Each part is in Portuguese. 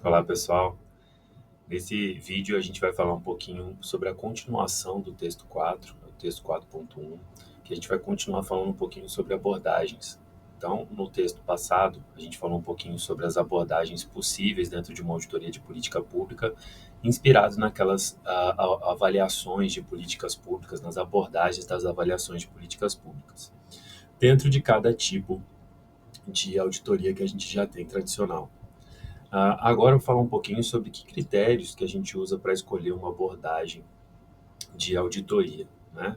Olá, pessoal. Nesse vídeo a gente vai falar um pouquinho sobre a continuação do texto 4, o texto 4.1, que a gente vai continuar falando um pouquinho sobre abordagens. Então, no texto passado, a gente falou um pouquinho sobre as abordagens possíveis dentro de uma auditoria de política pública, inspirado naquelas avaliações de políticas públicas, nas abordagens das avaliações de políticas públicas, dentro de cada tipo de auditoria que a gente já tem tradicional. Agora eu vou falar um pouquinho sobre que critérios que a gente usa para escolher uma abordagem de auditoria, né?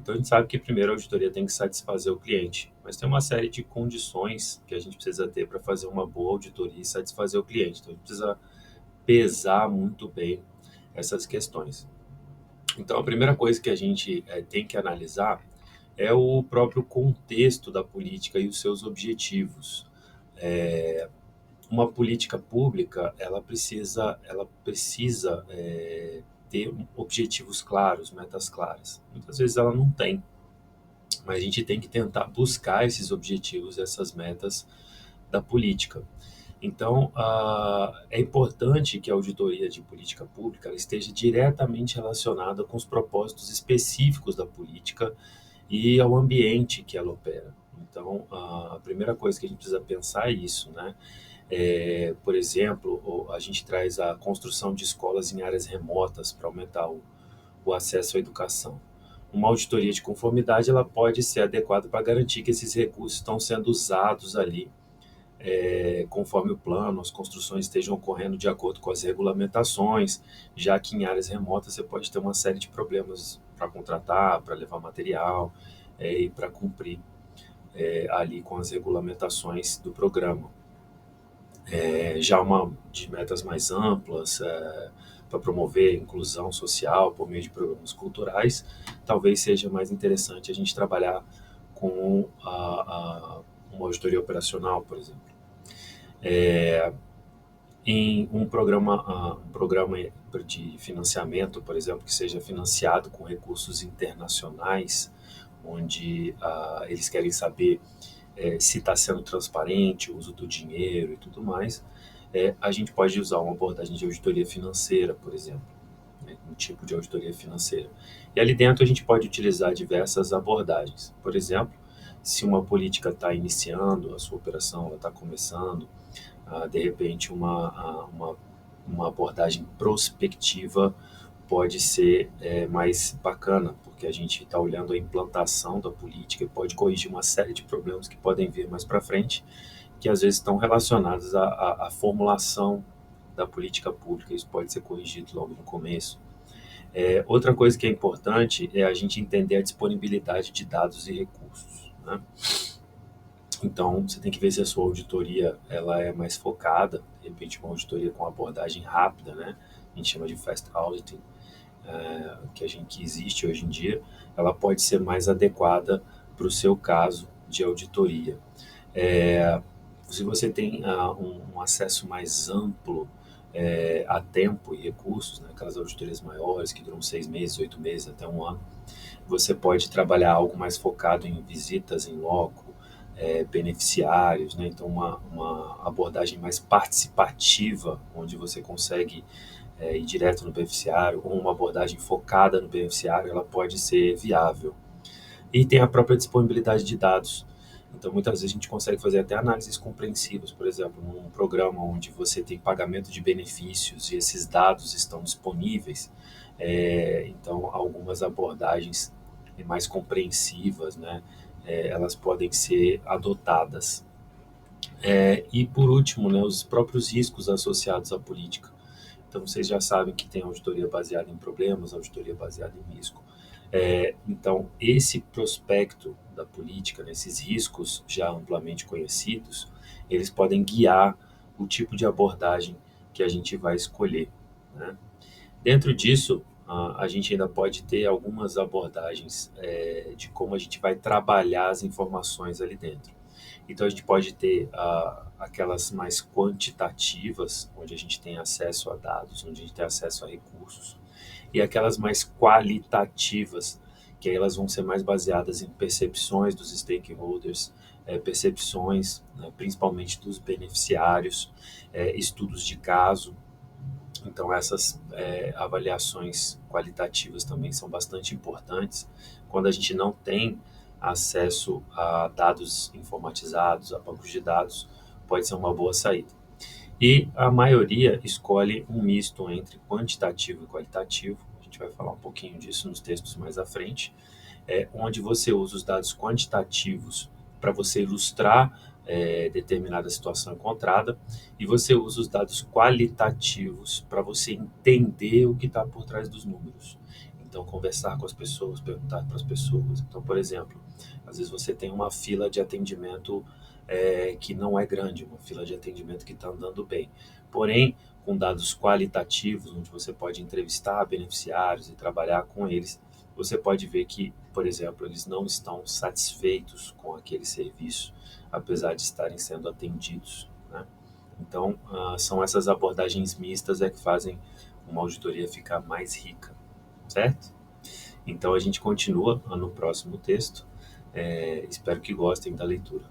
Então a gente sabe que primeiro a auditoria tem que satisfazer o cliente, mas tem uma série de condições que a gente precisa ter para fazer uma boa auditoria e satisfazer o cliente. Então a gente precisa pesar muito bem essas questões. Então a primeira coisa que a gente tem que analisar é o próprio contexto da política e os seus objetivos. Uma política pública, ela precisa ter objetivos claros, metas claras. Muitas vezes ela não tem, mas a gente tem que tentar buscar esses objetivos, essas metas da política. Então, é importante que a auditoria de política pública ela esteja diretamente relacionada com os propósitos específicos da política e ao ambiente que ela opera. Então, a primeira coisa que a gente precisa pensar é isso, né? Por exemplo, a gente traz a construção de escolas em áreas remotas para aumentar o acesso à educação. Uma auditoria de conformidade ela pode ser adequada para garantir que esses recursos estão sendo usados ali conforme o plano, as construções estejam ocorrendo de acordo com as regulamentações, já que em áreas remotas você pode ter uma série de problemas para contratar, para levar material e para cumprir ali com as regulamentações do programa. Já uma de metas mais amplas, para promover a inclusão social por meio de programas culturais, talvez seja mais interessante a gente trabalhar com uma auditoria operacional, por exemplo. Em um programa de financiamento, por exemplo, que seja financiado com recursos internacionais, onde eles querem saber se está sendo transparente o uso do dinheiro e tudo mais, a gente pode usar uma abordagem de auditoria financeira, por exemplo, né, um tipo de auditoria financeira. E ali dentro a gente pode utilizar diversas abordagens. Por exemplo, se uma política está iniciando a sua operação, ela está começando, de repente uma abordagem prospectiva pode ser mais bacana, porque a gente está olhando a implantação da política e pode corrigir uma série de problemas que podem vir mais para frente, que às vezes estão relacionados à formulação da política pública. Isso pode ser corrigido logo no começo. Outra coisa que é importante é a gente entender a disponibilidade de dados e recursos, né? Então, você tem que ver se a sua auditoria ela é mais focada, de repente uma auditoria com abordagem rápida, né? A gente chama de fast auditing, que existe hoje em dia, ela pode ser mais adequada para o seu caso de auditoria. Se você tem um acesso mais amplo a tempo e recursos, né, aquelas auditorias maiores que duram 6 meses, 8 meses, até um ano, você pode trabalhar algo mais focado em visitas em loco, beneficiários, né? Então uma abordagem mais participativa, onde você consegue ir direto no beneficiário, ou uma abordagem focada no beneficiário, ela pode ser viável. E tem a própria disponibilidade de dados. Então, muitas vezes a gente consegue fazer até análises compreensivas, por exemplo, num programa onde você tem pagamento de benefícios e esses dados estão disponíveis, então algumas abordagens mais compreensivas, né, elas podem ser adotadas. E por último, né, os próprios riscos associados à política. Então, vocês já sabem que tem auditoria baseada em problemas, auditoria baseada em risco. Então, esse prospecto da política, né, esses riscos já amplamente conhecidos, eles podem guiar o tipo de abordagem que a gente vai escolher, né? Dentro disso, a gente ainda pode ter algumas abordagens de como a gente vai trabalhar as informações ali dentro. Então, a gente pode ter aquelas mais quantitativas, onde a gente tem acesso a dados, onde a gente tem acesso a recursos, e aquelas mais qualitativas, que aí elas vão ser mais baseadas em percepções dos stakeholders, percepções, né, principalmente dos beneficiários, estudos de caso. Então, essas avaliações qualitativas também são bastante importantes. Quando a gente não tem acesso a dados informatizados, a bancos de dados, pode ser uma boa saída. E a maioria escolhe um misto entre quantitativo e qualitativo. A gente vai falar um pouquinho disso nos textos mais à frente, onde você usa os dados quantitativos para você ilustrar determinada situação encontrada, e você usa os dados qualitativos para você entender o que está por trás dos números. Então, conversar com as pessoas, perguntar para as pessoas. Então, por exemplo, às vezes você tem uma fila de atendimento que não é grande, uma fila de atendimento que está andando bem. Porém, com dados qualitativos, onde você pode entrevistar beneficiários e trabalhar com eles, você pode ver que, por exemplo, eles não estão satisfeitos com aquele serviço, apesar de estarem sendo atendidos, né? Então, são essas abordagens mistas que fazem uma auditoria ficar mais rica, certo? Então, a gente continua no próximo texto. Espero que gostem da leitura.